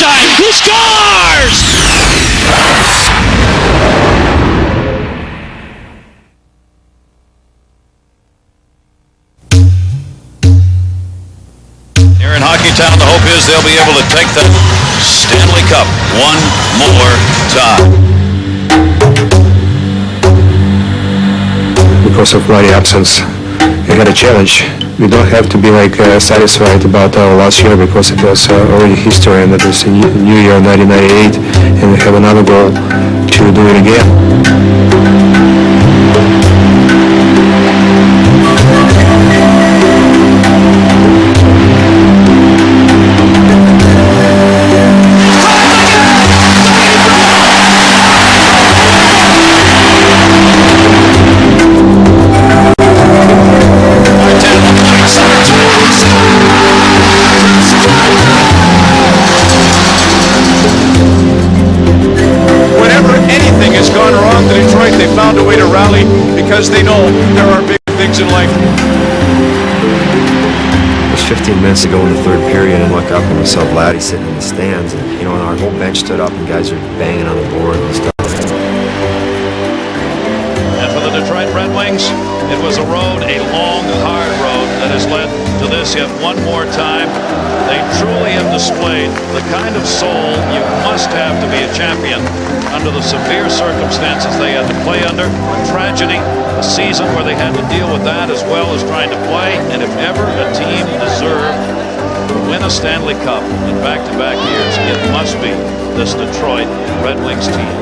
time. He scores! Here in Hockeytown, the hope is they'll be able to take the Stanley Cup one more time. Because of Vlad's absence, we had a challenge. We don't have to be satisfied about our last year because it was already history and it was a new year 1998 and we have another goal to do it again. Found a way to rally because they know there are big things in life. It was 15 minutes to go in the third period and look up and we saw Vladdy sitting in the stands and and our whole bench stood up and guys are banging on the board and stuff. And for the Detroit Red Wings, it was a road, a long, hard road that has led to this yet one more time. They truly have displayed the kind of soul you must have to be a champion under the severe circumstances they had to play under, a tragedy, a season where they had to deal with that as well as trying to play, and if ever a team deserved to win a Stanley Cup in back-to-back years, it must be this Detroit Red Wings team.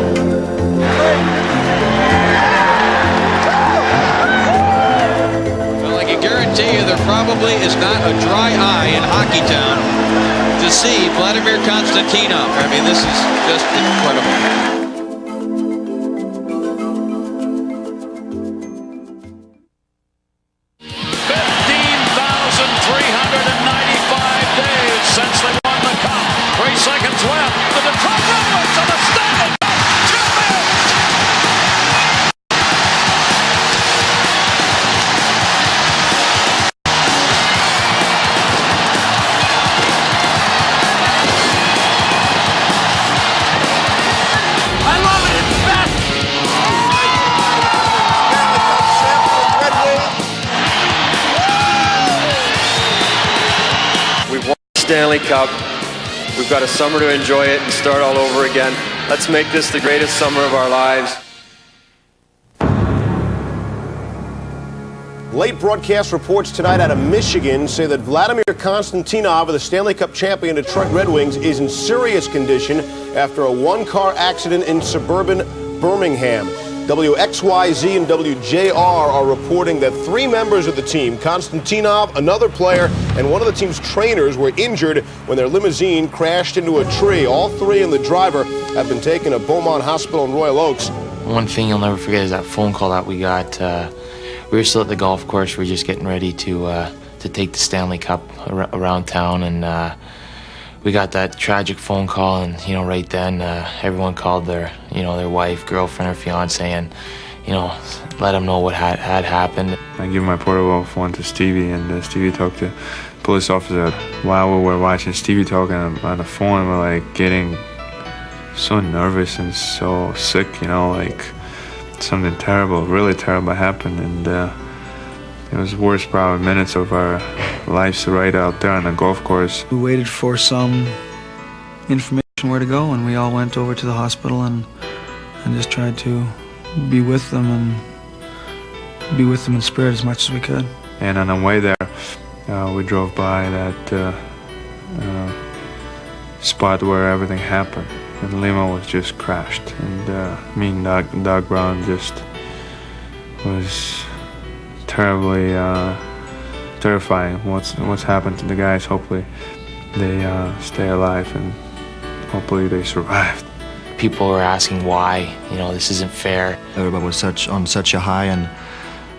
Well, I can guarantee you there probably is not a dry eye in Hockeytown to see Vladamyr Konstantinov. I mean, this is just incredible. 15,395 days since they won the Cup. 3 seconds left. The Detroit Red Wings are the Stanley Cup champions! I love it. It's best. We've won the Stanley Cup. We've got a summer to enjoy it and start all over again. Let's make this the greatest summer of our lives. Late broadcast reports tonight out of Michigan say that Vladamyr Konstantinov of the Stanley Cup champion Detroit Red Wings is in serious condition after a one-car accident in suburban Birmingham. WXYZ and WJR are reporting that 3 members of the team, Konstantinov, another player, and one of the team's trainers, were injured when their limousine crashed into a tree. All 3 and the driver have been taken to Beaumont Hospital in Royal Oaks. One thing you'll never forget is that phone call that we got. We were still at the golf course. We were just getting ready to take the Stanley Cup around town, and we got that tragic phone call. And right then, everyone called their wife, girlfriend, or fiance, and let them know what had happened. I give my portable phone to Stevie, and Stevie talked to police officer. While we were watching Stevie talking on the phone, we're like getting so nervous and so sick, like something terrible, really terrible happened, and it was the worst probably minutes of our lives right out there on the golf course. We waited for some information where to go, and we all went over to the hospital and just tried to be with them and be with them in spirit as much as we could. And on the way there, we drove by that spot where everything happened. And the limo was just crashed, and me and Doug Brown just was terribly terrifying. What's happened to the guys? Hopefully they stay alive, and hopefully they survived. People were asking why. This isn't fair. Everybody was on such a high and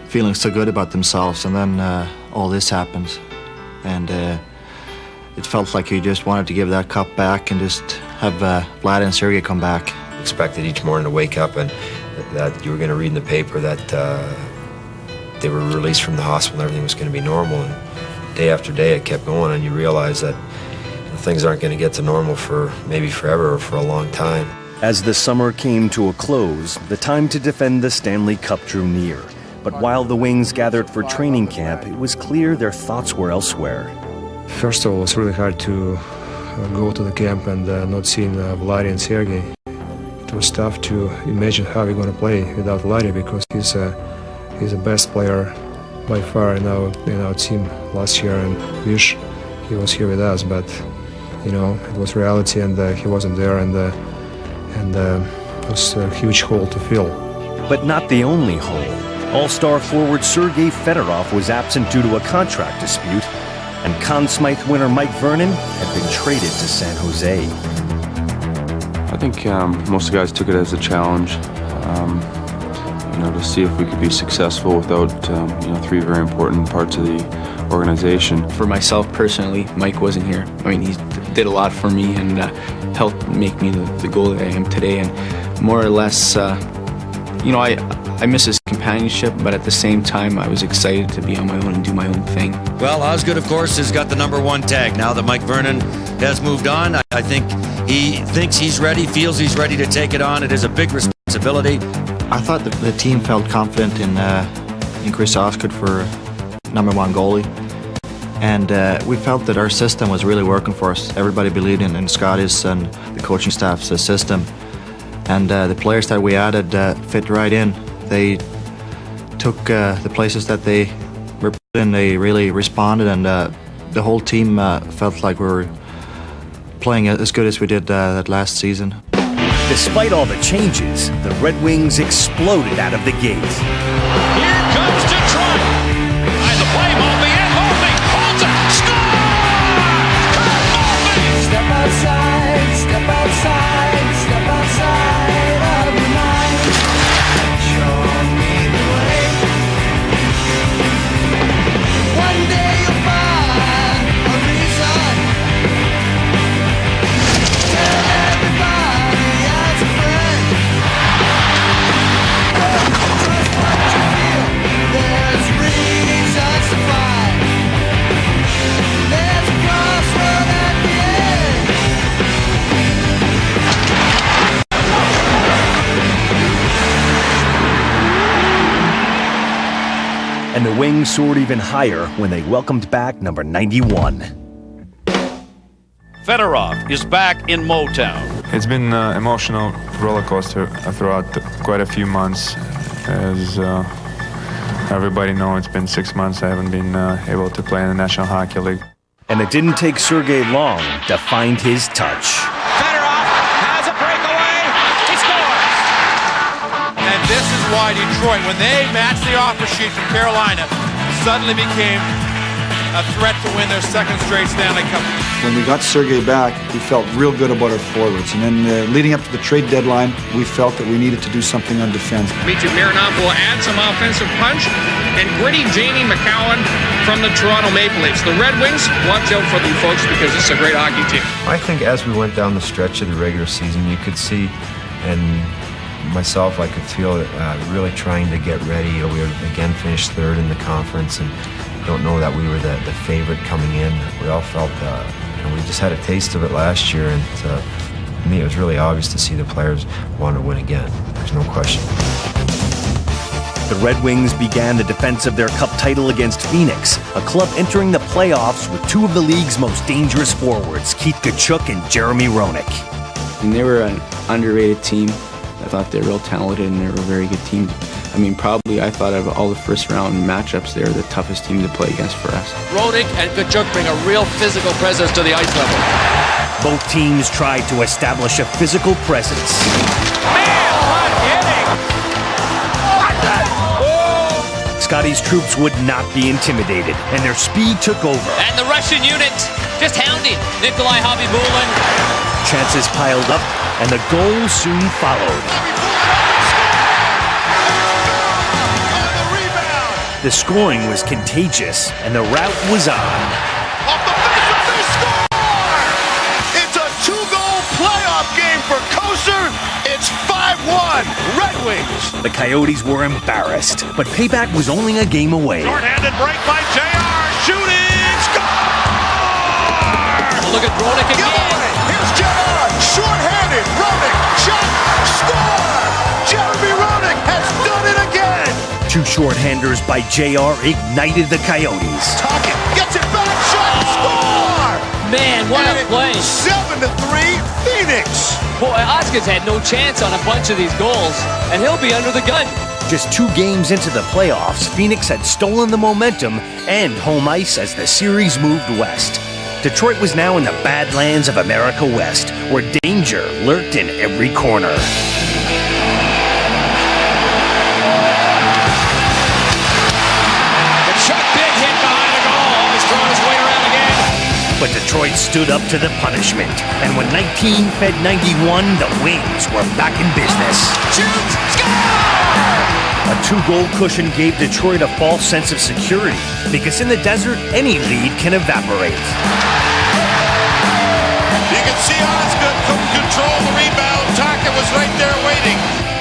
feeling so good about themselves, and then all this happens, and it felt like you just wanted to give that cup back and just have Vlad and Sergei come back. Expected each morning to wake up and that you were going to read in the paper that they were released from the hospital and everything was going to be normal. And day after day it kept going, and you realize that things aren't going to get to normal for maybe forever or for a long time. As the summer came to a close, the time to defend the Stanley Cup drew near. But while the Wings gathered for training camp, it was clear their thoughts were elsewhere. First of all, it was really hard to go to the camp and not seeing Vladdy and Sergey. It was tough to imagine how we're going to play without Vladdy because he's the best player by far in our team last year, and wish he was here with us. But it was reality, and he wasn't there, and it was a huge hole to fill. But not the only hole. All-star forward Sergei Fedorov was absent due to a contract dispute, and Conn Smythe winner Mike Vernon had been traded to San Jose. I think most of the guys took it as a challenge, to see if we could be successful without, three very important parts of the organization. For myself personally, Mike wasn't here. I mean, he did a lot for me and helped make me the goalie I am today. And more or less, I miss his companionship, but at the same time, I was excited to be on my own and do my own thing. Well, Osgood, of course, has got the #1 tag. Now that Mike Vernon has moved on, I think he thinks he's ready, feels he's ready to take it on. It is a big responsibility. I thought the team felt confident in Chris Osgood for #1 goalie. And we felt that our system was really working for us. Everybody believed in Scotty's and the coaching staff's system. And the players that we added fit right in. They took the places that they were put in, they really responded, and the whole team felt like we were playing as good as we did that last season. Despite all the changes, the Red Wings exploded out of the gate. Here comes Detroit. Behind the play, Maltby and Maltby holds it. Score! Kurt Maltby! Step outside, step outside, step outside of your mind. Show me the way. One day you'll find a reason. Tell everybody as a friend. Just what you feel. There's reasons to find. There's a crossroad at the end. And the Wings soared even higher when they welcomed back number 91. Fedorov is back in Motown. It's been an emotional roller coaster throughout quite a few months. As everybody knows, it's been 6 months I haven't been able to play in the National Hockey League. And it didn't take Sergei long to find his touch. Fedorov has a breakaway. He scores. And this is why Detroit, when they matched the offer sheet from Carolina, suddenly became a threat to win their second straight Stanley Cup. When we got Sergei back, we felt real good about our forwards. And then leading up to the trade deadline, we felt that we needed to do something on defense. Mitya Mironov will add some offensive punch. And gritty Jamie McCowan from the Toronto Maple Leafs. The Red Wings, watch out for them folks because this is a great hockey team. I think as we went down the stretch of the regular season, you could see, and myself, I could feel it really trying to get ready. We were again finished third in the conference, and don't know that we were the favorite coming in. We all felt, we just had a taste of it last year, and to me it was really obvious to see the players want to win again. There's no question. The Red Wings began the defense of their cup title against Phoenix, a club entering the playoffs with two of the league's most dangerous forwards, Keith Tkachuk and Jeremy Roenick. And they were an underrated team. I thought they were real talented and they were a very good team. I mean, probably I thought of all the first round matchups, they were the toughest team to play against for us. Roenick and Tkachuk bring a real physical presence to the ice level. Both teams tried to establish a physical presence. Scotty's troops would not be intimidated, and their speed took over. And the Russian unit just hounding Nikolai Khabibulin. Chances piled up, and the goal soon followed. The scoring was contagious, and the rout was on. Off the face, they score! It's a 2-goal playoff game for Kosar. It's 5-1, Red Wings. The Coyotes were embarrassed, but payback was only a game away. Short-handed break by JR. Shooting. Score! look at Roenick again. Giveaway. Here's JR. Short-handed. Roenick. Shot. Score. Jeremy Roenick has done it again. Two shorthanders by JR ignited the Coyotes. Tocchet gets it back. Shot. Score. Man, what a play. 7-3 Phoenix. Boy, Osgood's had no chance on a bunch of these goals, and he'll be under the gun. Just 2 games into the playoffs, Phoenix had stolen the momentum and home ice as the series moved west. Detroit was now in the Badlands of America West, where danger lurked in every corner. Kachuk, big hit behind the goal. He's throwing his weight around again. But Detroit stood up to the punishment, and when 19 fed 91, the Wings were back in business. Shoots, score! A 2-goal cushion gave Detroit a false sense of security, because in the desert, any lead can evaporate. You can see Osgood couldn't control the rebound. Tocchet was right there waiting.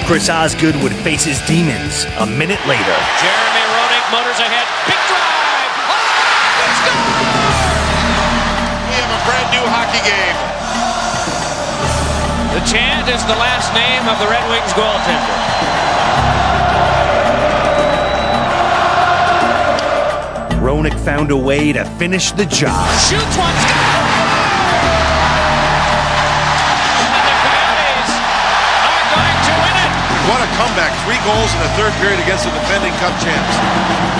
Chris Osgood would face his demons a minute later. Jeremy Roenick motors ahead. Big drive! We have a brand new hockey game. The chant is the last name of the Red Wings goaltender. Roenick found a way to finish the job. Shoots one, score! And the Coyotes are going to win it. What a comeback. 3 goals in the third period against the defending Cup champs.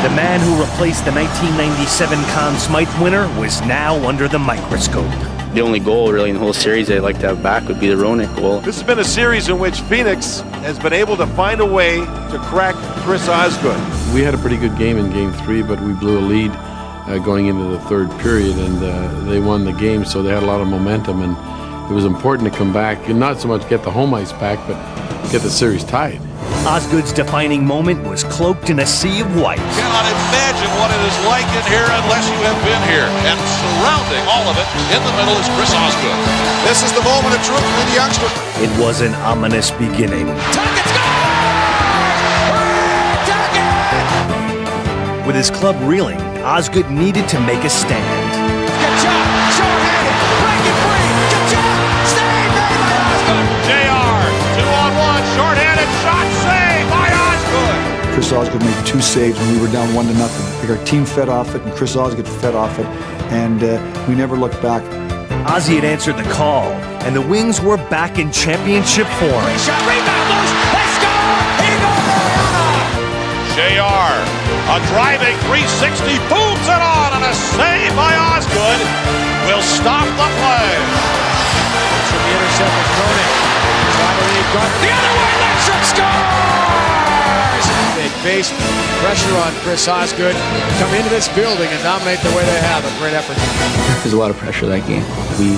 The man who replaced the 1997 Conn Smythe winner was now under the microscope. The only goal really in the whole series I'd like to have back would be the Roenick goal. This has been a series in which Phoenix has been able to find a way to crack Chris Osgood. We had a pretty good game in Game 3, but we blew a lead going into the third period, and they won the game, so they had a lot of momentum, and it was important to come back and not so much get the home ice back, but get the series tied. Osgood's defining moment was cloaked in a sea of white. Cannot imagine what it is like in here unless you have been here. And surrounding all of it, in the middle is Chris Osgood. This is the moment of truth for the youngster. It was an ominous beginning. Tocchet scores! Tocchet! With his club reeling, Osgood needed to make a stand. Kachuk, short-handed, breaking free. Kachuk, save made by Osgood. JR, 2-on-1, short-handed shot, save by Osgood. Chris Osgood made 2 saves when we were down 1-0. I think our team fed off it, and Chris Osgood fed off it, and we never looked back. Ozzy had answered the call, and the Wings were back in championship form. Shot, rebound, loose, they score! Igor Mariana! JR, a driving 360, booms it on, and a save by Osgood will stop the play. From the intercept with Roenick. Trying to leave Gardner. The other way, Lindstrom scores! They face pressure on Chris Osgood. Come into this building and dominate the way they have. A great effort. There's a lot of pressure that game. We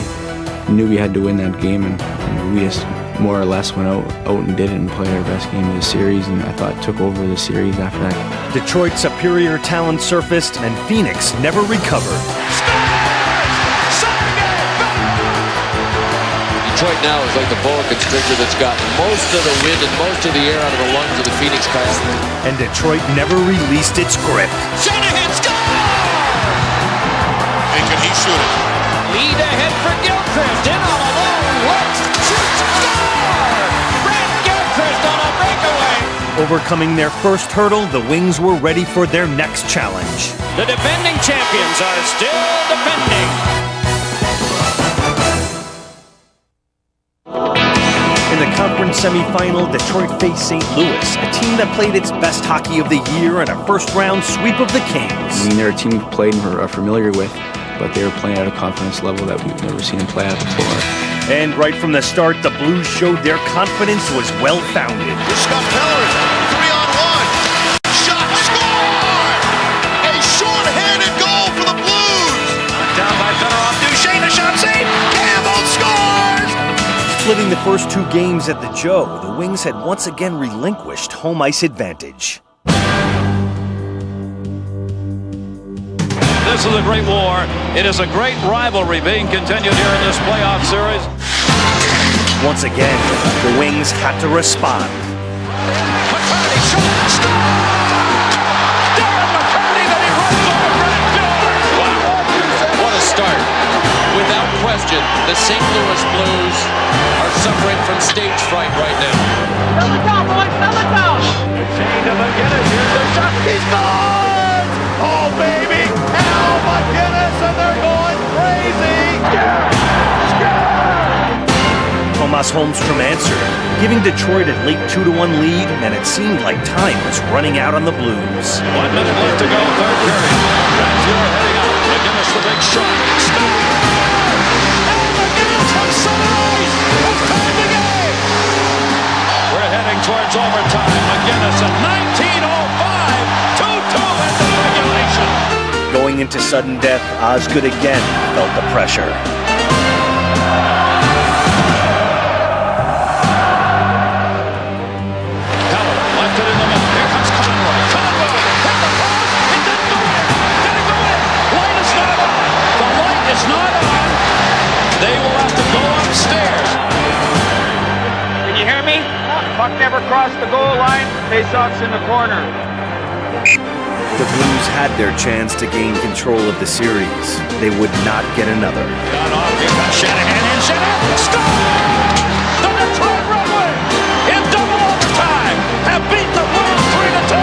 knew we had to win that game, and we just more or less went out and did it and played our best game of the series, and I thought took over the series after that. Detroit's superior talent surfaced, and Phoenix never recovered. Detroit now is like the boa constrictor that's gotten most of the wind and most of the air out of the lungs of the Phoenix Coyotes. And Detroit never released its grip. Shanahan scores! And can he shoot it? Lead ahead for Gilchrist. In on a long look. Shoots, score! Brad Gilchrist on a breakaway. Overcoming their first hurdle, the Wings were ready for their next challenge. The defending champions are still defending. In the conference semifinal, Detroit faced St. Louis, a team that played its best hockey of the year in a first-round sweep of the Kings. I mean, they're a team we've played and are familiar with, but they were playing at a confidence level that we've never seen them play at before. And right from the start, the Blues showed their confidence was well-founded. Scott Pellerin, 3-on-1. Shot, score! A short-handed goal for the Blues. Down by Fedorov. Duchesne, a shot save. Campbell scores! Splitting the first 2 games at the Joe, the Wings had once again relinquished home ice advantage. This is a great war. It is a great rivalry being continued here in this playoff series. Once again, the Wings had to respond. McCarty shot, score! Darren McCarty, then he runs over Brad Gilbert. Wow. What a start. Without question. mentioned, the St. Louis Blues are suffering from stage fright right now. Fill it down, boys, fill it down. Chain to McGinnis, here's the shot, he scores! Oh, baby, Al McGinnis, and they're going crazy! Tomas Holmstrom answered, giving Detroit a late 2-1 lead, and it seemed like time was running out on the Blues. 1 minute left to go, third period. Vladamyr heading out. McGinnis the big shot. And McGinnis has center ice. It's tied the game. We're heading towards overtime. McGinnis at 19:05. 2-2 into regulation. Going into sudden death, Osgood again felt the pressure. Puck never crossed the goal line. Face-offs in the corner. The Blues had their chance to gain control of the series. They would not get another. Got off, here comes Shanahan in. Shanahan scores! The Detroit Red Wings in double overtime have beaten the Blues 3-2,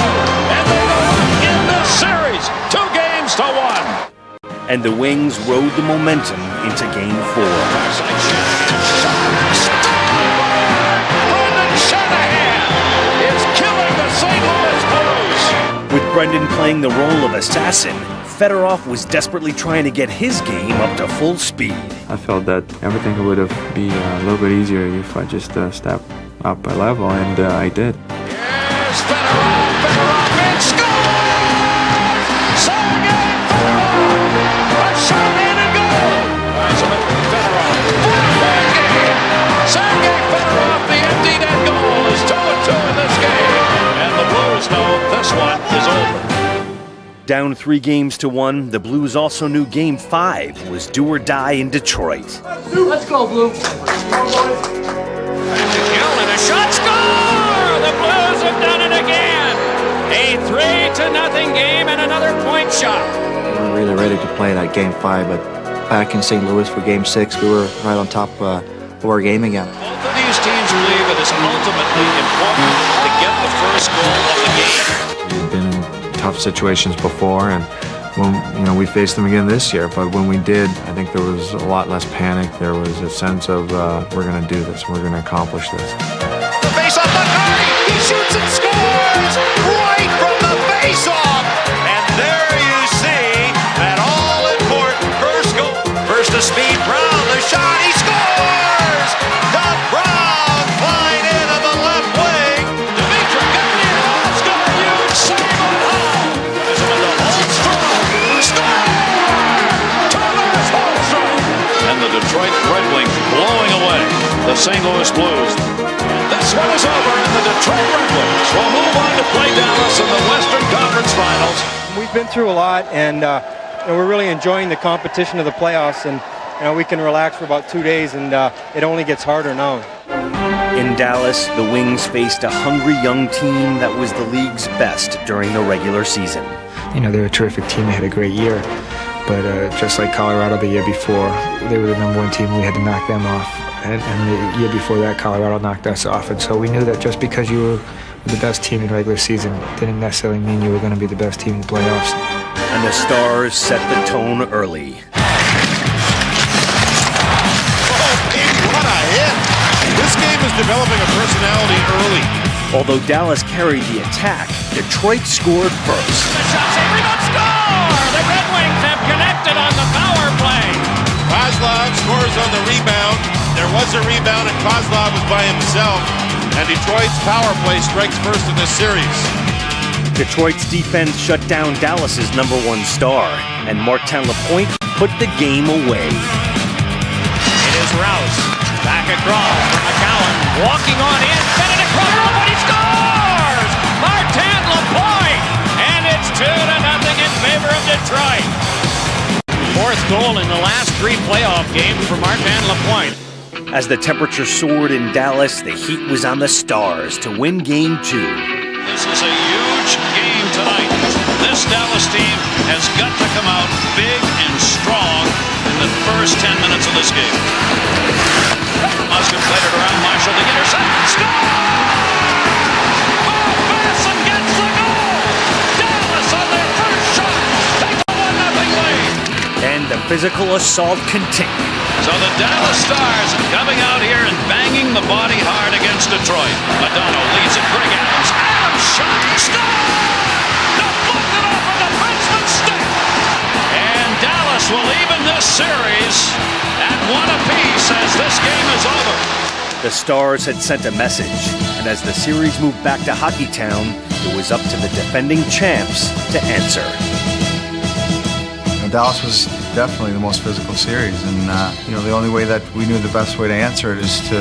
and they go up in this series 2-1. And the Wings rode the momentum into Game 4. With Brendan playing the role of assassin, Fedorov was desperately trying to get his game up to full speed. I felt that everything would have been a little bit easier if I just stepped up a level, and I did. Here's Fedorov, and scores! Sergei Fedorov! A shot in and goal! Fedorov, one game! Sergei Fedorov, the empty net goal, is 2-2 in this game. And the Blues know this one is over. Down 3-1, the Blues also knew Game 5 was do or die in Detroit. Let's go, Blue. And a shot, score! The Blues have done it again. A 3-0 game and another point shot. We were really ready to play that Game 5, but back in St. Louis for Game 6, we were right on top of our game again. Both of these teams believe it is ultimately important to get the first goal of the game. We've been in tough situations before, and when we faced them again this year, but when we did, I think there was a lot less panic. There was a sense of we're going to do this, we're going to accomplish this. The face-off, Makari, he shoots and scores right from the face-off. And there you see that all-important first goal. First to speed, Brown, the shot, he scores! The Brown flying into the left wing. Dmitry Gagnerov's got a huge save on Hall. There's him into Holmstrom. Score! Tomas Holmstrom! And the Detroit Red Wings blowing away the St. Louis Blues. This one is over, and the Detroit Red Wings will move on to play Dallas in the Western Conference Finals. We've been through a lot, and we're really enjoying the competition of the playoffs, and we can relax for about 2 days, and it only gets harder now. In Dallas, the Wings faced a hungry young team that was the league's best during the regular season. They're a terrific team. They had a great year. But just like Colorado the year before, they were the #1 team. We had to knock them off. And the year before that, Colorado knocked us off. And so we knew that just because you were the best team in regular season didn't necessarily mean you were going to be the best team in the playoffs. And the Stars set the tone early. What a hit! This game is developing a personality early. Although Dallas carried the attack, Detroit scored first. The shot, save, rebound, score! The Red Wings have connected on the power play. Kozlov scores on the rebound. There was a rebound, and Kozlov was by himself. And Detroit's power play strikes first in this series. Detroit's defense shut down Dallas's #1 star, and Martin Lapointe put the game away. It is Rouse. Back across from McCowan. Walking on in. Bennett across. But he scores! Martin Lapointe! And it's 2-0 in favor of Detroit. Fourth goal in the last 3 playoff games for Martin Lapointe. As the temperature soared in Dallas, the heat was on the Stars to win Game 2. This is a huge game tonight. This Dallas team has got to come out big and strong in the first 10 minutes of this game. And the physical assault continued. So the Dallas Stars coming out here and banging the body hard against Detroit. Madonna leads it. Greg Adams. Adams shot. Score! Deflected off of the defenseman's stick. And Dallas will even this series at 1 apiece as this game is over. The Stars had sent a message, and as the series moved back to Hockeytown, it was up to the defending champs to answer. Dallas was definitely the most physical series, and the only way that we knew the best way to answer it is to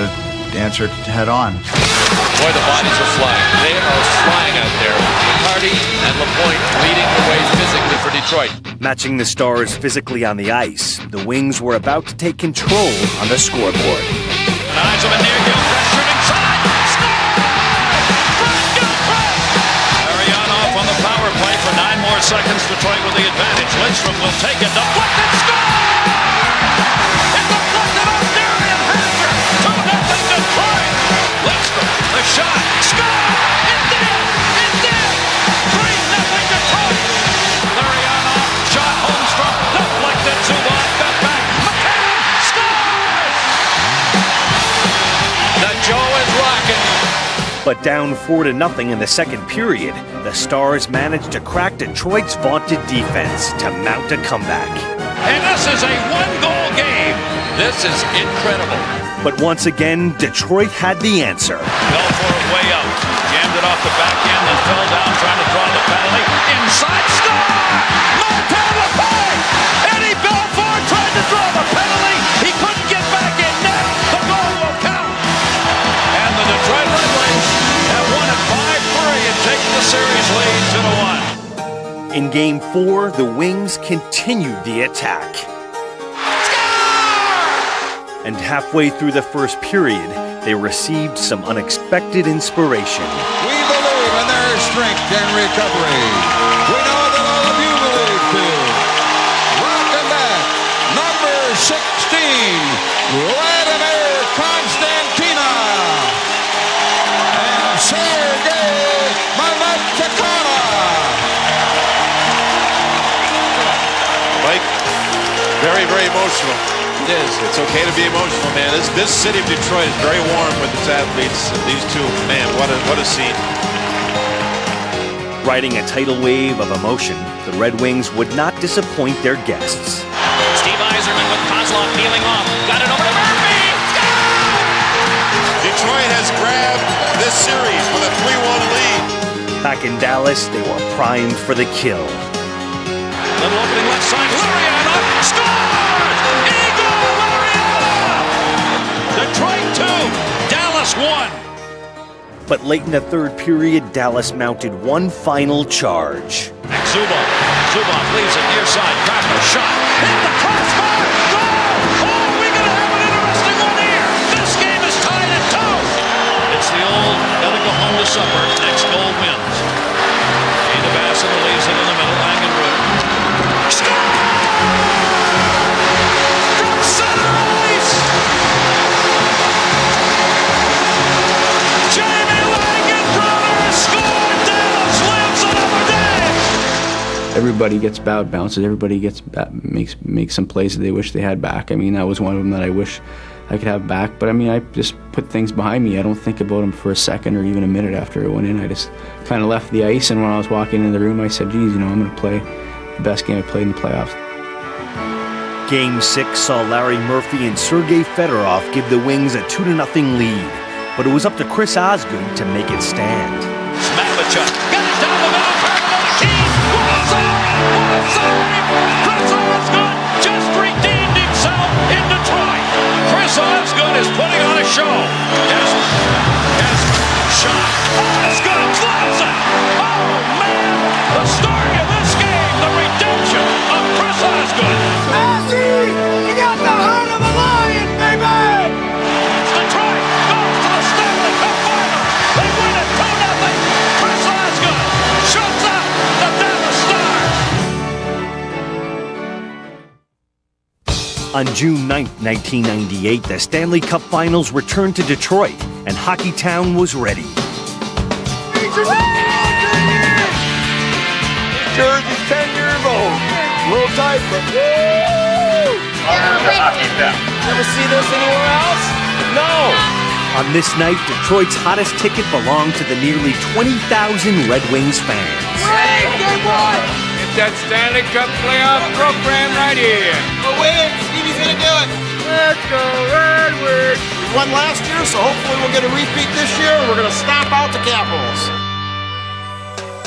answer it head on. Boy, the bodies are flying. They are flying out there. McCarty and Lapointe leading the way physically for Detroit. Matching the Stars physically on the ice, the Wings were about to take control on the scoreboard. Eyes of a near Gilchrist shooting side. Score! Brett Gilchrist! Arianov on the power play for 9 more seconds. Detroit with the advantage. Lidstrom will take it. Deflected. Score! It's deflected off Darian Hanser. 2-0 Detroit. Lidstrom, the shot. Score! It did! It did! 3-0 Detroit. Arianov shot. Holmstrom deflected. Zubov got back. McCann scores! The Joe is rocking. But down 4-0 in the second period, the Stars managed to crack Detroit's vaunted defense to mount a comeback. And this is a 1-goal game. This is incredible. But once again, Detroit had the answer. Belfour way out. Jammed it off the back end and fell down trying to draw the penalty. Inside score! Martin Lepage! Eddie Belfour tried to draw the penalty. He couldn't get back in net. The goal will count. And the Detroit Red Wings have won it 5-3 and taken the series lead 2-1. In Game 4, the Wings continued the attack. And halfway through the first period, they received some unexpected inspiration. We believe in their strength and recovery. We know that all of you believe too. Welcome back, number 16, Vladamyr Konstantinov and Sergei Malachkova. Mike, very, very emotional. It is. It's okay to be emotional, man. This city of Detroit is very warm with its athletes. These two, man, what a scene. Riding a tidal wave of emotion, the Red Wings would not disappoint their guests. Steve Yzerman with Kozlov peeling off. Got it over to Murphy. Detroit has grabbed this series with a 3-1 lead. Back in Dallas, they were primed for the kill. Little opening left side. Lurianov scores! Igor Lurianov! Detroit 2, Dallas 1. But late in the third period, Dallas mounted one final charge. Zubov leaves it near side. Kraftner shot. Hit the crossbar. Goal! Oh, we're going to have an interesting one here. This game is tied at 2. It's the old gotta go home to supper. Next goal wins. Gene Bassett leaves it in the middle. Langenrud. Score! From center ice! Jamie Langenbrunner scored! Dallas lives another day! Everybody gets bounces. Everybody makes some plays that they wish they had back. I mean, that was one of them that I wish I could have back. But I mean, I just put things behind me. I don't think about them for a second or even a minute after it went in. I just kind of left the ice, and when I was walking in the room, I said, geez, I'm going to play the best game I played in the playoffs. Game 6 saw Larry Murphy and Sergei Fedorov give the Wings a 2-0 lead, but it was up to Chris Osgood to make it stand. Smatlichuk got it down the middle, Paralyzed Keith, what a save! Chris Osgood just redeemed himself in Detroit. Chris Osgood is putting on a show. Yes, shot. Osgood gloves it. Oh man, the story of this game, the redemption of Chris Osgood. Ozzy, you got the heart of a lion, baby! Detroit goes to the Stanley Cup final. They win it 2-0. Chris Osgood shuts out the Dallas Stars. On June 9th, 1998, the Stanley Cup Finals returned to Detroit, and Hockeytown was ready. Jersey's 10 years old. A little tight, but Never see this anywhere else? No. On this night, Detroit's hottest ticket belonged to the nearly 20,000 Red Wings fans. Game one! It's that Stanley Cup playoff program right here. We'll win. Stevie's gonna do it. Let's go, Red Wings! We won last year, so hopefully we'll get a repeat this year, and we're gonna stomp out the Capitals.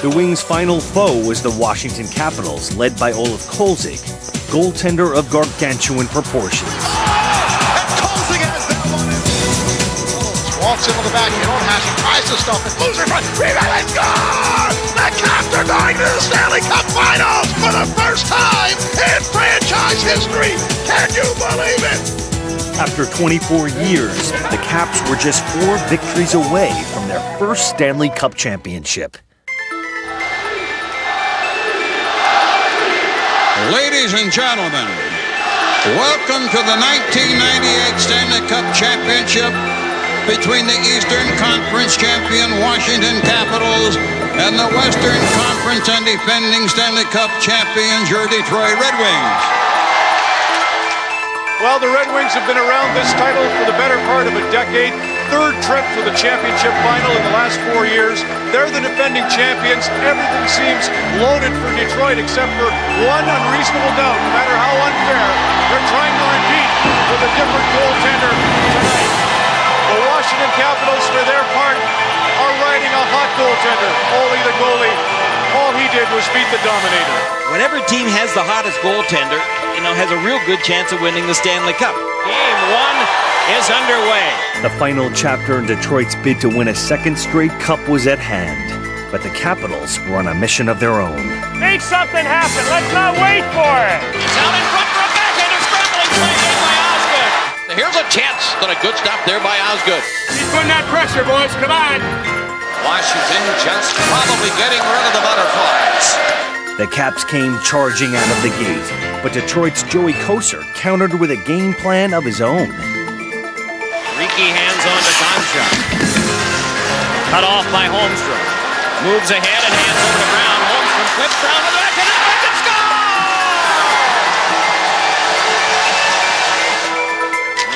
The Wings' final foe was the Washington Capitals, led by Olaf Kolzig, goaltender of gargantuan proportions. Kolzig has that one. Walks into the back, Hashing tries to stop it. Loser front, rebound and score! The Caps are going to the Stanley Cup Finals for the first time in franchise history. Can you believe it? After 24 years, the Caps were just 4 victories away from their first Stanley Cup championship. Ladies and gentlemen, welcome to the 1998 Stanley Cup Championship between the Eastern Conference champion Washington Capitals and the Western Conference and defending Stanley Cup champions, your Detroit Red Wings. Well, the Red Wings have been around this title for the better part of a decade. 3rd trip to the championship final in the last 4 years. They're the defending champions. Everything seems loaded for Detroit except for one unreasonable doubt. No matter how unfair, they're trying to repeat with a different goaltender tonight. The Washington Capitals, for their part, are riding a hot goaltender. Ole the goalie, all he did was beat the Dominator. Whenever a team has the hottest goaltender, has a real good chance of winning the Stanley Cup. Game one is underway. The final chapter in Detroit's bid to win a 2nd straight cup was at hand, but the Capitals were on a mission of their own. Make something happen. Let's not wait for it. It's out in front for a backhander scrambling play made by Osgood. Here's a chance. Got a good stop there by Osgood. He's putting that pressure, boys. Come on. Washington just probably getting rid of the butterflies. The Caps came charging out of the gate, but Detroit's Joey Kocur countered with a game plan of his own. Ricky hands on to Gonchar. Cut off by Holmstrom. Moves ahead and hands over to Brown. Holmstrom flips Brown to the back and and score!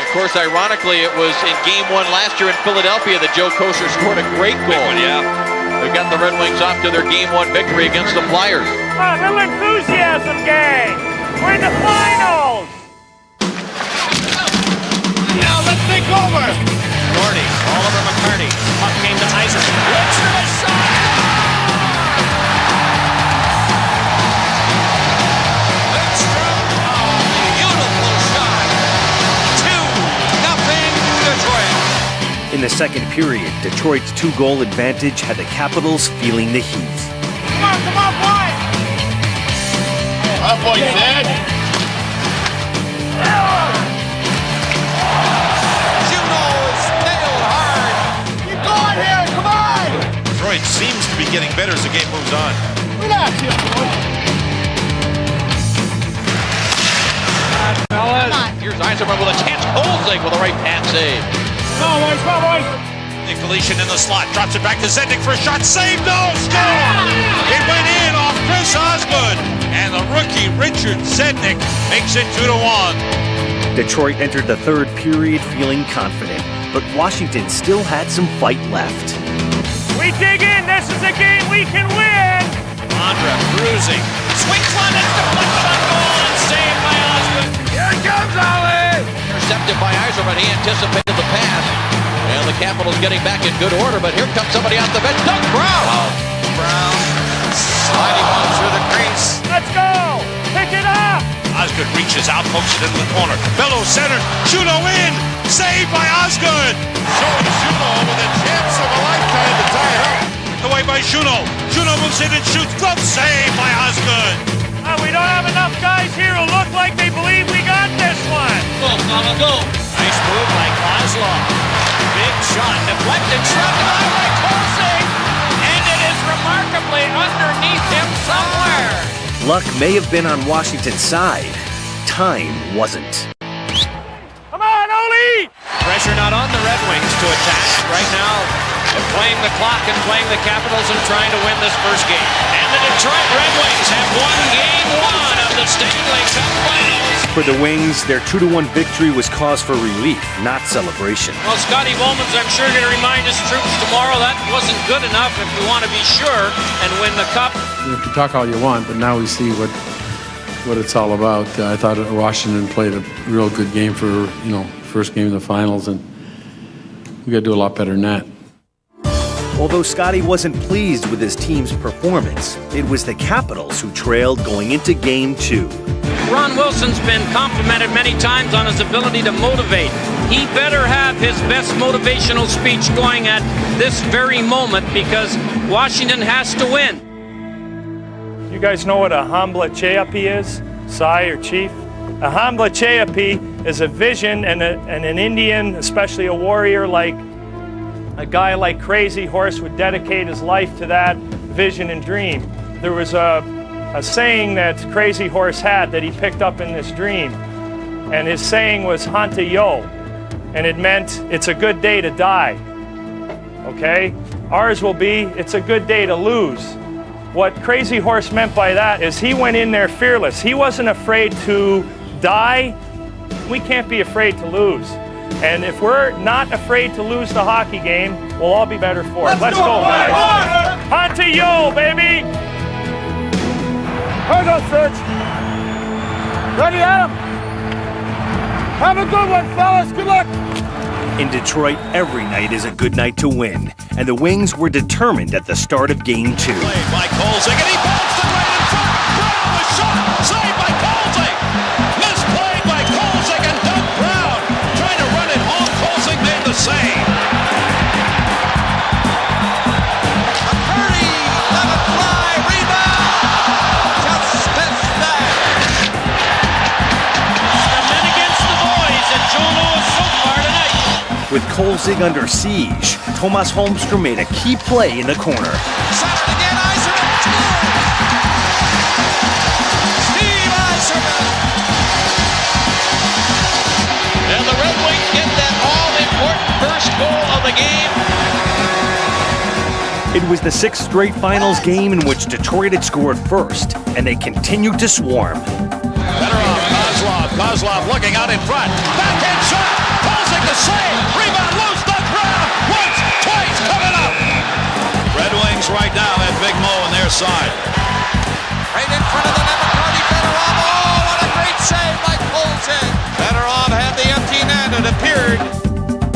Of course, ironically, it was in Game 1 last year in Philadelphia that Joe Kocur scored a great goal. They've got the Red Wings off to their Game 1 victory against the Flyers. A little enthusiasm, gang. We're in the finals. Now let's take over. Gordy, Oliver McCarty. Puck came to Eisenman. Looks for the shot. Beautiful shot. 2-0 Detroit. In the second period, Detroit's 2-goal advantage had the Capitals feeling the heat. Come on, boys. Up, boys, Dad. Juno is nailed hard. Keep going here. Come on. Detroit seems to be getting better as the game moves on. Relax here, boys. Here's Eisenman with a chance. Kolzig with a right pass save. Come on, boys. Nikolation in the slot, drops it back to Zednik for a shot, save, no, score! It went in off Chris Osgood, and the rookie Richard Zednik makes it 2-1. Detroit entered the 3rd period feeling confident, but Washington still had some fight left. We dig in. This is a game we can win. Andra cruising. Swings one and deflected on goal and saved by Osgood. Here comes Ollie. Intercepted by Eisenman. He anticipated the pass. And the Capitals getting back in good order, but here comes somebody off the bench. Doug Brown! Brown sliding on through the crease. Let's go. Pick it up. Osgood reaches out, pokes it into the corner. Bellow center, Juno in, saved by Osgood. Showing Juno with a chance of a lifetime to tie it up. Away by Juno. Juno moves in and shoots. Glove save by Osgood. We don't have enough guys here who look like they believe we got this one. Go. Nice move by Kozlov. Big shot, deflected, shrugged on by Kolzig, and it is remarkably underneath him somewhere. Luck may have been on Washington's side. Time wasn't. Come on, Ole! Pressure not on the Red Wings to attack. Right now, they're playing the clock and playing the Capitals and trying to win this first game. And the Detroit Red Wings have won Game 1 of the Stanley Cup Finals. For the Wings, their 2-1 victory was cause for relief, not celebration. Well, Scotty Bowman's, I'm sure, going to remind his troops tomorrow that wasn't good enough if you want to be sure and win the cup. You can talk all you want, but now we see what it's all about. I thought Washington played a real good game for, first game of the finals, and we got to do a lot better than that. Although Scotty wasn't pleased with his team's performance, it was the Capitals who trailed going into Game 2. Ron Wilson's been complimented many times on his ability to motivate. He better have his best motivational speech going at this very moment because Washington has to win. You guys know what a Hambla Cheapi is? Sai or Chief? A Hambla Cheapi is a vision and an Indian, especially a warrior like a guy like Crazy Horse would dedicate his life to that vision and dream. There was a saying that Crazy Horse had that he picked up in this dream. And his saying was Hanta Yo. And it meant it's a good day to die. Okay? Ours will be it's a good day to lose. What Crazy Horse meant by that is he went in there fearless. He wasn't afraid to die. We can't be afraid to lose. And if we're not afraid to lose the hockey game, we'll all be better for it. Let's go, guys. Hanta Yo, baby! Here goes, Serge. Ready, Adam? Have a good one, fellas. Good luck. In Detroit, every night is a good night to win, and the Wings were determined at the start of Game 2. Played by Kolzig, and he bounced it right in front. Brown was shot. Saved by Kolzig. Misplayed by Kolzig, and Doug Brown trying to run it home. Kolzig made the save. With Kolzig under siege, Tomas Holmstrom made a key play in the corner. Shot again, Yzerman scores! Steve Yzerman! And the Red Wings get that all-important first goal of the game. It was the 6th straight finals game in which Detroit had scored first, and they continued to swarm. Better off, Kozlov looking out in front. Backhand shot! Kolzig the save! Rebound loose, Doug Brown! Once, twice, coming up! Red Wings right now at Big Mo on their side. Right in front of the net, McCarty, Fedorov. Oh, what a great save by Kolzig! Fedorov had the empty net. It appeared.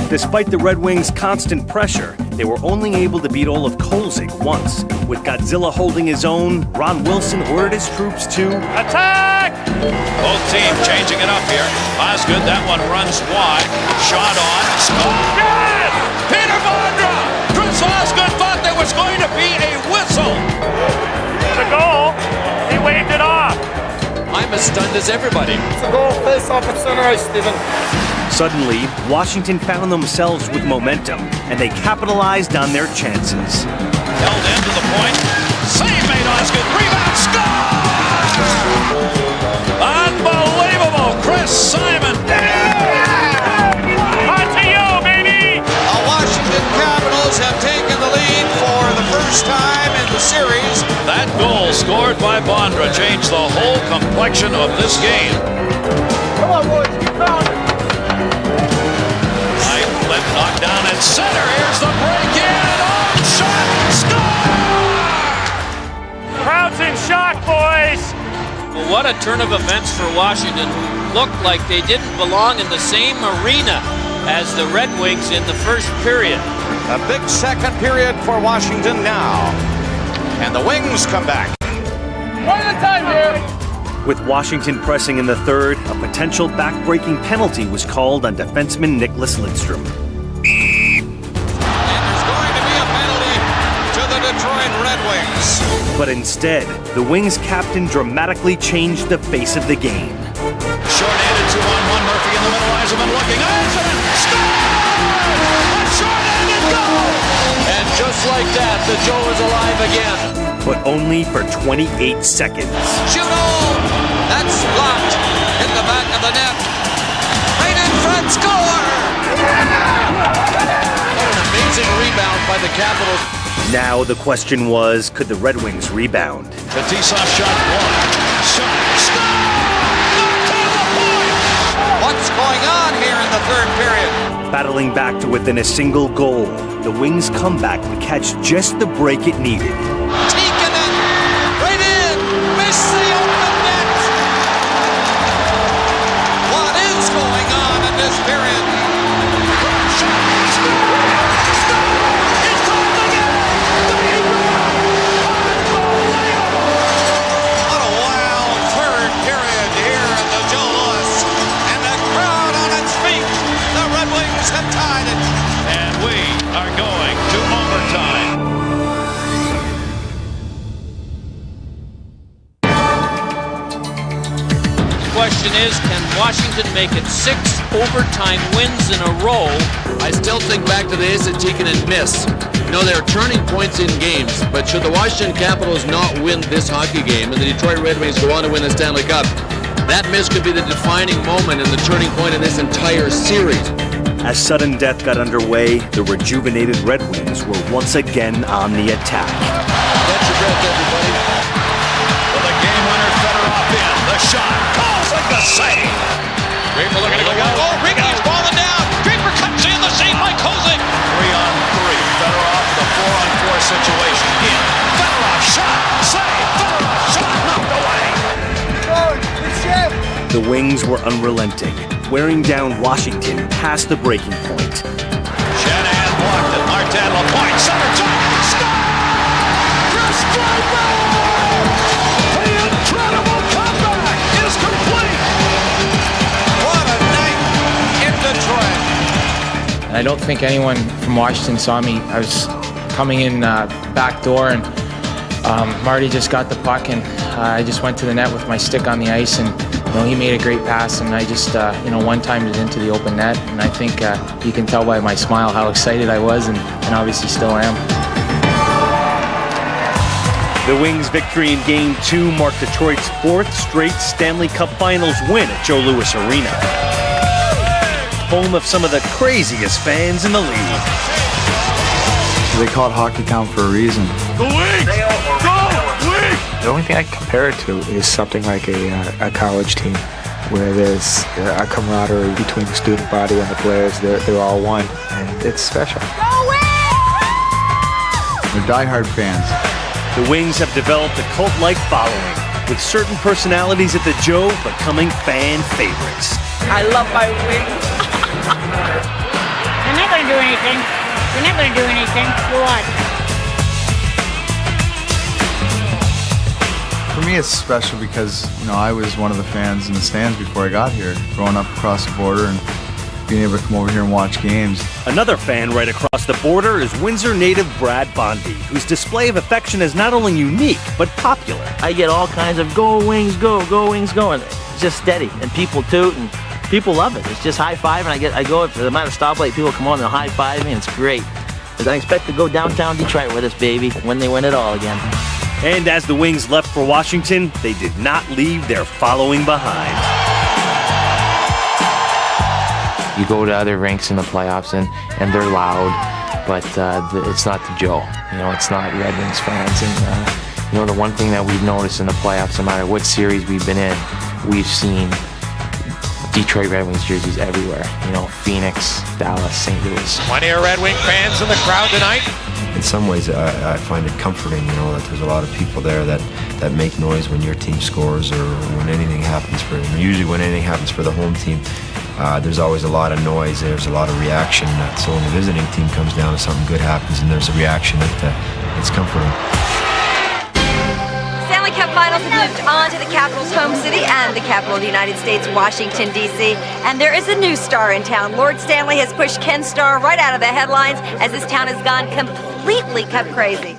Despite the Red Wings' constant pressure, they were only able to beat all of Kolzig once. With Godzilla holding his own, Ron Wilson ordered his troops to attack! Both teams changing it up here. Osgood, that one runs wide. Shot on. Score! Yes! Peter Vondra! Chris Osgood thought there was going to be a whistle. The goal. He waved it off. I'm as stunned as everybody. It's a goal face off at center ice, Stephen. Suddenly, Washington found themselves with momentum, and they capitalized on their chances. Held into the point. Save made Osgood. Rebound. Score! Unbelievable. Chris Simon. On to you, baby! The Washington Capitals have taken the lead for the first time in the series. That goal scored by Bondra changed the whole complexion of this game. Come on, boys. Keep pounding. Knocked down at center. Here's the break in. Oh, shot. Score! Crowd's in shock, boys. Well, what a turn of events for Washington, who looked like they didn't belong in the same arena as the Red Wings in the first period. A big second period for Washington now. And the Wings come back. One at a time here. With Washington pressing in the third, a potential back-breaking penalty was called on defenseman Nicklas Lidstrom. Detroit Red Wings. But instead, the Wings captain dramatically changed the face of the game. Short-handed 2-on-1, Murphy in the middle, Yzerman looking, Yzerman scores! A short-handed goal! And just like that, the Joe is alive again. But only for 28 seconds. Shoot on! That's blocked in the back of the net. Right in front, score! What an amazing rebound by the Capitals. Now the question was, could the Red Wings rebound? Fetisov shot one. Shot. Score! Knocked to the point! Battling back to within a single goal, the Wings come back to catch just the break it needed. Right in! Missed the open net! What is going on in this period? What a wild third period here at the Joe Louis. And the crowd on its feet. The Red Wings have tied it. And we are going to overtime. Question is, can Washington make it 6 overtime wins in a row? I still think back to the ace that Tikkanen miss. You know, there are turning points in games, but should the Washington Capitals not win this hockey game and the Detroit Red Wings go on to win the Stanley Cup, that miss could be the defining moment and the turning point in this entire series. As sudden death got underway, the rejuvenated Red Wings were once again on the attack. Catch your breath, everybody. Well, the game winner, Fedorov in. The shot. Like the save. Draper looking to go. Oh, Ricky's falling down. Draper cuts in the save by Kozik. 3-on-3. Fedorov with a 4-on-4 situation. In. Fedorov shot. Save. Fedorov shot. Knocked away. The Wings were unrelenting, wearing down Washington past the breaking point. Shanahan blocked it. Martin LaPointe. Center top. Stop. Chris Draper. The incredible comeback is complete. What a night in Detroit. And I don't think anyone from Washington saw me. I was coming in back door, and Marty just got the puck, and I just went to the net with my stick on the ice, and he made a great pass, and I just one-timed it into the open net, and I think you can tell by my smile how excited I was, and obviously still am. The Wings' victory in Game 2 marked Detroit's 4th straight Stanley Cup Finals win at Joe Louis Arena, home of some of the craziest fans in the league. They call it Hockey Town for a reason. The Wings! Go! Wings! The only thing I compare it to is something like a college team, where there's a camaraderie between the student body and the players. They're all one, and it's special. They're diehard fans. The Wings have developed a cult-like following, with certain personalities at the Joe becoming fan favorites. I love my Wings. They're not going to do anything. They're not going to do anything. You watch. For me, it's special because, I was one of the fans in the stands before I got here, growing up across the border and being able to come over here and watch games. Another fan right across the border is Windsor native Brad Bondy, whose display of affection is not only unique, but popular. I get all kinds of go Wings, go Wings, go, and it's just steady, and people toot, and people love it. It's just high five, and I go to the amount of stoplight, people come on and high five me, and it's great. But I expect to go downtown Detroit with us, baby, when they win it all again. And as the Wings left for Washington, they did not leave their following behind. You go to other rinks in the playoffs and they're loud, but it's not the Joe. It's not Red Wings fans. And the one thing that we've noticed in the playoffs, no matter what series we've been in, we've seen Detroit Red Wings jerseys everywhere. Phoenix, Dallas, St. Louis. Plenty of Red Wing fans in the crowd tonight. In some ways, I find it comforting, that there's a lot of people there that make noise when your team scores or when anything happens for them. Usually when anything happens for the home team, there's always a lot of noise, there's a lot of reaction. So when the visiting team comes down and something good happens and there's a reaction, it's comforting. Stanley Cup Finals have moved on to the Capitals' home city and the capital of the United States, Washington, D.C. And there is a new star in town. Lord Stanley has pushed Ken Starr right out of the headlines as this town has gone completely cup crazy.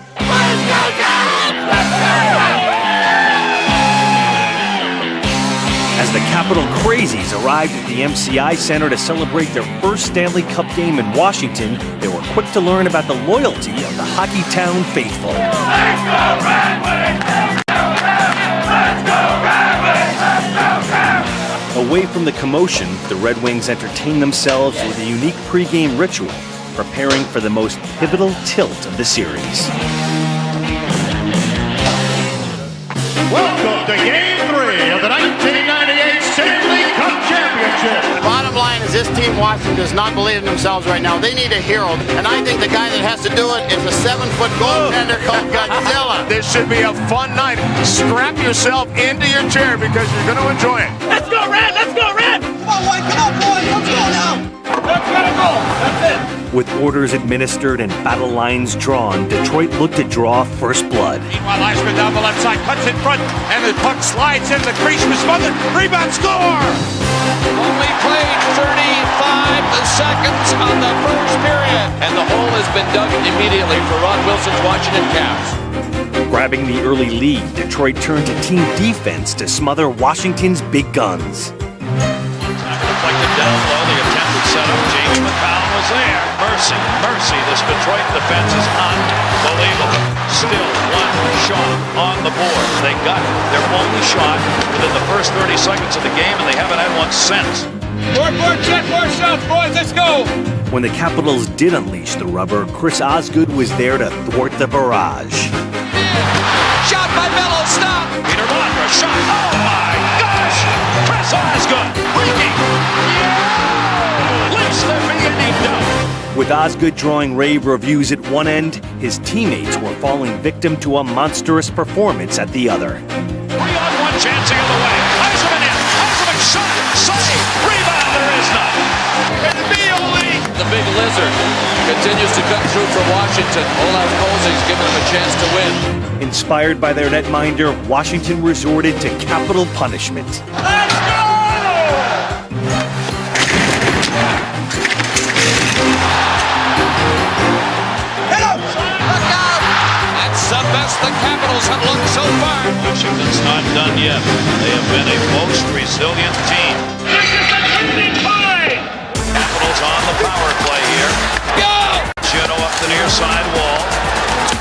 As the Capital Crazies arrived at the MCI Center to celebrate their first Stanley Cup game in Washington, they were quick to learn about the loyalty of the Hockey Town faithful. Let's go Red Wings! Let's go Red Wings! Let's go Red Wings! Away from the commotion, the Red Wings entertained themselves with a unique pregame ritual, preparing for the most pivotal tilt of the series. Welcome to Game 3 of the 1998 Stanley Cup Championship. The bottom line is this this team, Washington, does not believe in themselves right now. They need a hero, and I think the guy that has to do it is a 7-foot goaltender called Godzilla. This should be a fun night. Strap yourself into your chair because you're going to enjoy it. Let's go, Red! Let's go, Red! Come on, White! Come on, boys! Let's go now! Let's get a goal! That's it! With orders administered and battle lines drawn, Detroit looked to draw first blood. Meanwhile, Eisman down the left side, cuts in front, and the puck slides in the crease, was smothered, rebound, score! Only played 35 seconds on the first period. And the hole has been dug immediately for Ron Wilson's Washington Caps. Grabbing the early lead, Detroit turned to team defense to smother Washington's big guns. Deflected down low, the attempted setup. Jamie McCown was there. Mercy. This Detroit defense is unbelievable. Still one shot on the board. They got their only shot within the first 30 seconds of the game, and they haven't had one since. More check, more shots, boys. Let's go. When the Capitals did unleash the rubber, Chris Osgood was there to thwart the barrage. Shot by Bello, stop! Peter Monra, shot. Oh my gosh! Chris Osgood, leaking. Yeah! Least there be any doubt. With Osgood drawing rave reviews at one end, his teammates were falling victim to a monstrous performance at the other. 3-on-1 chance the other way. Eiserman in. Eiserman shot. Save. Rebound. There is none. And the big lizard continues to cut through for Washington. Olaf Kolzig's given him a chance to win. Inspired by their netminder, Washington resorted to capital punishment. Let's go! Hit him! Look out! That's the best the Capitals have looked so far. Washington's not done yet. They have been a most resilient team. This is the turning point! Capitals on the power play here. Go! Gino up the near side wall.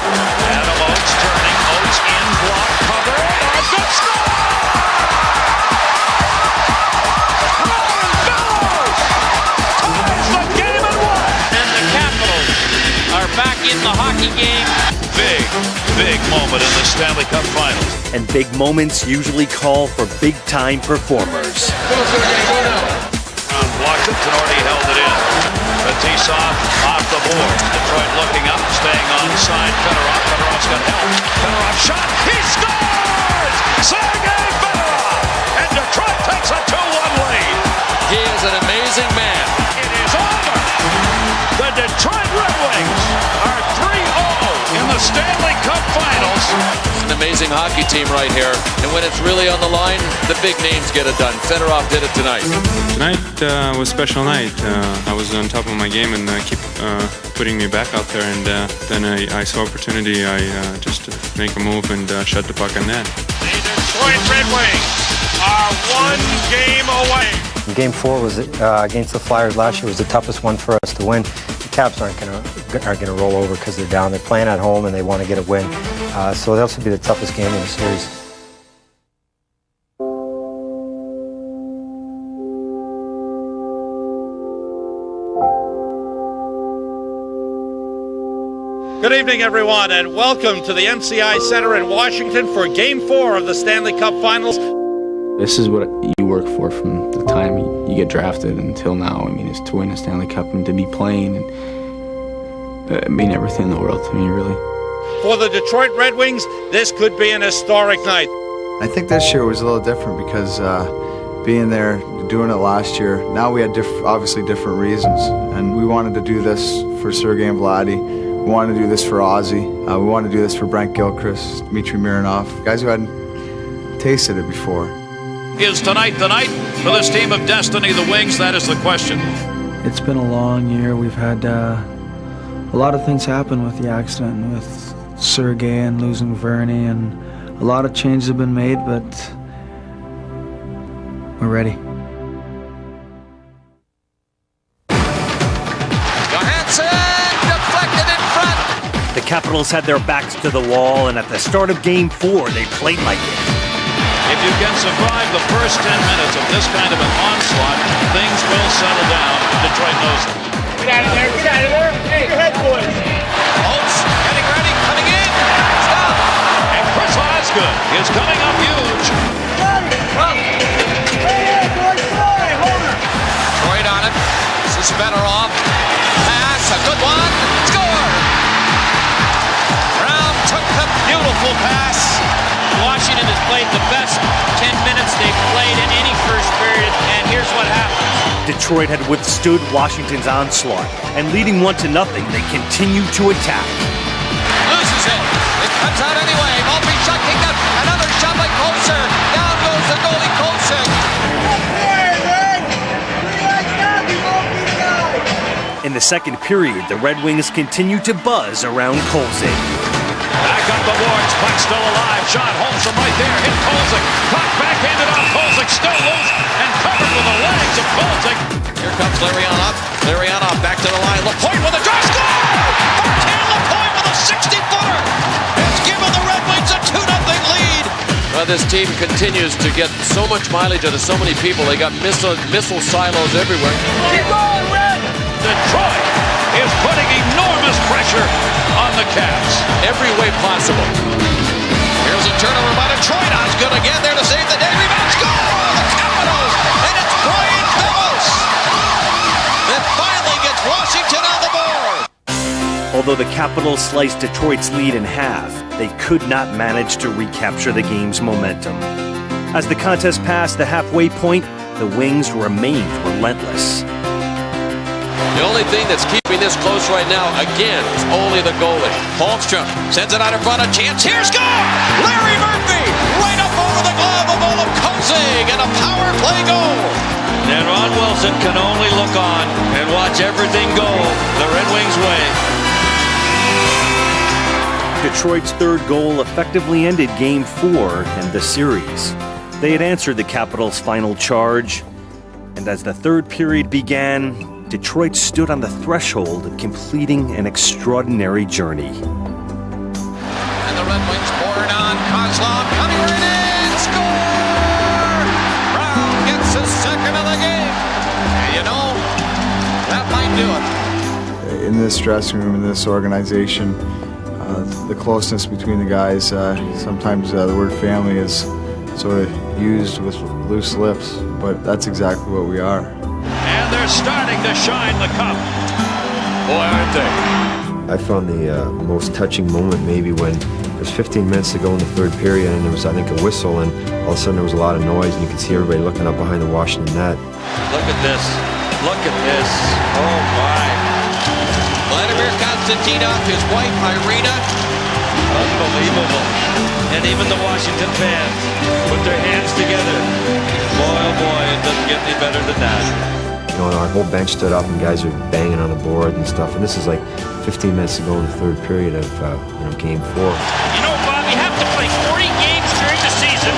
Adam Oates turning. Oates in block cover. Good score! Ron Bellows ties the game at one. And the Capitals are back in the hockey game. Big moment in the Stanley Cup Finals. And big moments usually call for big-time performers. Blocked it, Tenorti held it in. Fetisov off the board. Detroit looking up, staying onside. Fedorov's got help. Fedorov shot, he scores! Sergei Fedorov! And Detroit takes a 2-1 lead. He is an amazing man. It is over. The Detroit Red Wings are 3-0 in the Stanley Cup Finals. It's an amazing hockey team right here. And when it's really on the line, the big names get it done. Fedorov did it tonight. Tonight was a special night. I was on top of my game and keep putting me back out there. And then I saw opportunity. I just make a move and shut the puck on net. The Detroit Red Wings are 1 game away. Game 4 was against the Flyers last year was the toughest one for us to win. The Caps aren't gonna roll over because they're down. They're playing at home and they want to get a win. So this will be the toughest game in the series. Good evening, everyone, and welcome to the MCI Center in Washington for Game 4 of the Stanley Cup Finals. This is what you work for from the time you get drafted until now. I mean, is to win a Stanley Cup and to be playing and mean everything in the world to me, really. For the Detroit Red Wings, this could be an historic night. I think this year was a little different because being there, doing it last year, now we had obviously different reasons. And we wanted to do this for Sergei and Vladdy. We wanted to do this for Ozzy. We wanted to do this for Brent Gilchrist, Dmitry Mironov, guys who hadn't tasted it before. Is tonight the night for this team of destiny, the Wings? That is the question. It's been a long year. We've had a lot of things happen with the accident, with Sergei and losing Vernie, and a lot of changes have been made, but we're ready. The Capitals had their backs to the wall, and at the start of Game 4, they played like it. If you can survive the first 10 minutes of this kind of an onslaught, things will settle down. Detroit knows it. Get out of there, get out of there. Hey, your head, boys. Holtz getting ready, coming in. Stop. And Chris Osgood is coming up huge. Hey, boys, fly, hold her. Detroit on it. played the best 10 minutes they've played in any first period, and here's what happens. Detroit had withstood Washington's onslaught, and leading 1-0, they continue to attack. Loses it. It comes out anyway. Maltby shot kicked up. Another shot by Kolser. Down goes the goalie Kolser. In the second period, the Red Wings continue to buzz around Kolzig. Back up the boards. Puck still alive. Shot Holmstrom right there. Hit Kolzig. Puck backhanded off. Kolzig still loose and covered with the legs of Kolzig. Here comes Larionov. Larionov back to the line. Lapointe with a draw. Score! Martin Lapointe with a 60-footer. It's given the Red Wings a 2-0 lead. Well, this team continues to get so much mileage out of so many people. They got missile silos everywhere. Keep going, Red! Detroit is putting enormous pressure on the Caps. Every way possible. Here's a turnover by Detroit. Osgood again there to save the day. Rebound, score! The Capitals! And it's Brian Bellows that finally gets Washington on the board. Although the Capitals sliced Detroit's lead in half, they could not manage to recapture the game's momentum. As the contest passed the halfway point, the Wings remained relentless. The only thing that's keeping this close right now, again, is only the goalie. Holmstrom sends it out in front. A chance. Here, score! Larry Murphy right up over the glove of Olaf Kolzig and a power play goal. And Ron Wilson can only look on and watch everything go the Red Wings' way. Detroit's third goal effectively ended Game 4 and the series. They had answered the Capitals' final charge, and as the third period began, Detroit stood on the threshold of completing an extraordinary journey. And the Red Wings pour it on. Kozlov coming right in. Score! Brown gets his second of the game. And you know, that might do it. In this dressing room, in this organization, the closeness between the guys, sometimes the word family is sort of used with loose lips, but that's exactly what we are. And they're starting to shine the cup. Boy, aren't they? I found the most touching moment maybe when there's 15 minutes to go in the third period, and there was, I think, a whistle, and all of a sudden there was a lot of noise, and you could see everybody looking up behind the Washington net. Look at this. Look at this. Oh, my. Vladamyr Konstantinov, his wife Irina. Unbelievable. And even the Washington fans put their hands together. Boy, oh boy, it doesn't get any better than that. You know, our whole bench stood up and guys were banging on the board and stuff. And this is like 15 minutes to go in the third period of Game 4. You know, Bob, you have to play 40 games during the season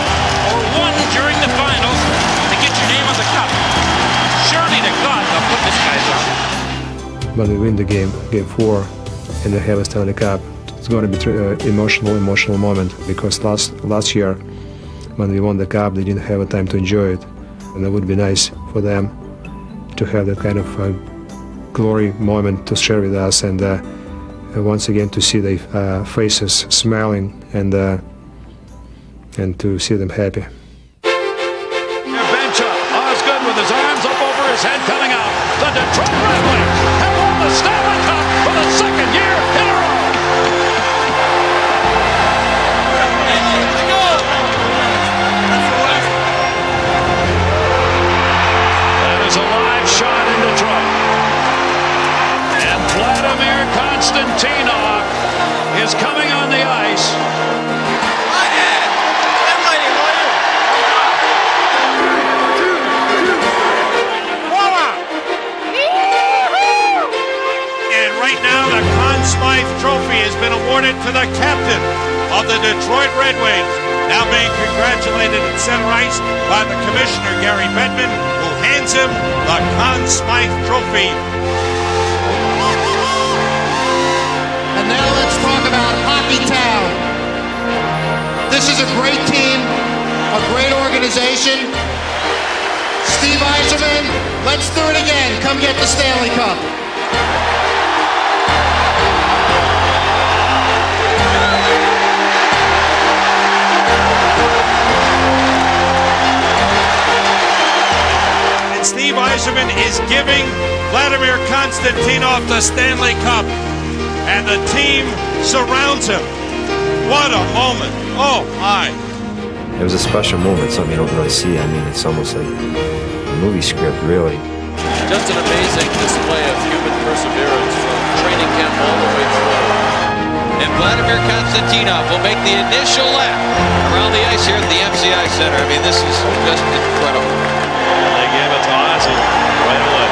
or one during the finals to get your name on the cup. Surely to God they'll put this guy's on. When we win the game 4, and they have a Stanley Cup, it's going to be an emotional moment, because last year when we won the cup, they didn't have a time to enjoy it, and it would be nice for them to have that kind of glory moment to share with us, and once again to see their faces smiling and to see them happy. Bench up. Osgood with his arms up over his head coming out. The Detroit Red Wings have won the Stanley Cup for the second year in a row. That is a live shot in Detroit. And Vladamyr Konstantinov is coming on the ice. Right now, the Conn Smythe Trophy has been awarded to the captain of the Detroit Red Wings, now being congratulated at center ice by the commissioner, Gary Bettman, who hands him the Conn Smythe Trophy. And now let's talk about Hockey Town. This is a great team, a great organization. Steve Yzerman, let's do it again. Come get the Stanley Cup. Steve Yzerman is giving Vladamyr Konstantinov the Stanley Cup, and the team surrounds him. What a moment. Oh, my. It was a special moment, something you don't really see. I mean, it's almost like a movie script, really. Just an amazing display of human perseverance from training camp all the way through. And Vladamyr Konstantinov will make the initial lap around the ice here at the MCI Center. I mean, this is just incredible. And they gave it to Ozzy right away.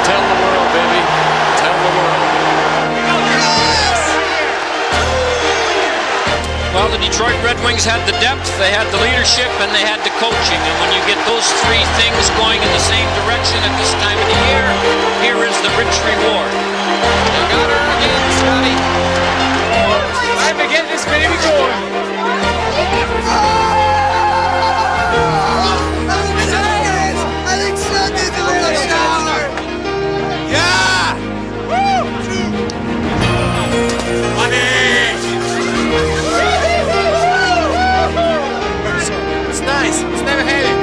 Tell the world, baby. Tell the world. Well, the Detroit Red Wings had the depth, they had the leadership, and they had the coaching. And when you get those three things going in the same direction at this time of the year, here is the rich reward. You got her again, Scotty. Time to get this baby going. Yeah! It's nice. It's never had it.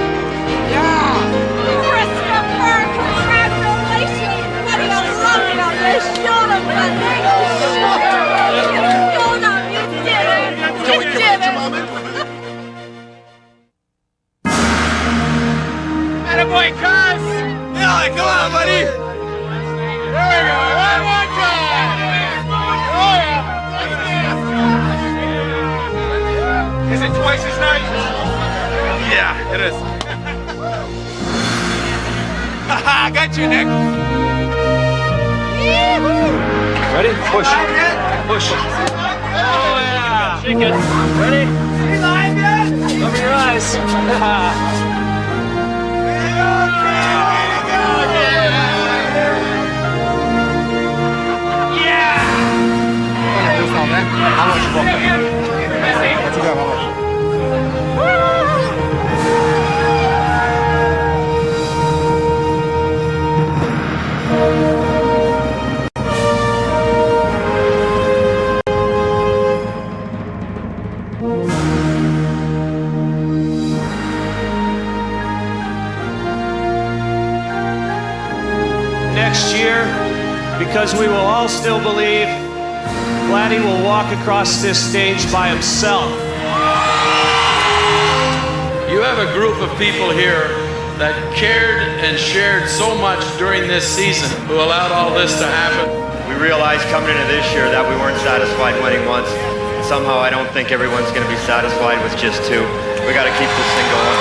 Christopher, congratulations! Buddy, I love it on this. Shut up, buddy. Shut up, you did it. You did it. Attaboy, Cuz. Yeah, come on, buddy! There we go. One more time. Oh, yeah. Is it twice as nice? Yeah, it is. I got you, Nick. Ready? Push. Push. Oh, yeah. Shake it. Ready? See live yet? Open your eyes. How much you bought? What you got? How much? Next year, because we will all still believe, Vladdy will walk across this stage by himself. You have a group of people here that cared and shared so much during this season who allowed all this to happen. We realized coming into this year that we weren't satisfied winning once. Somehow I don't think everyone's going to be satisfied with just two. We got to keep this thing going.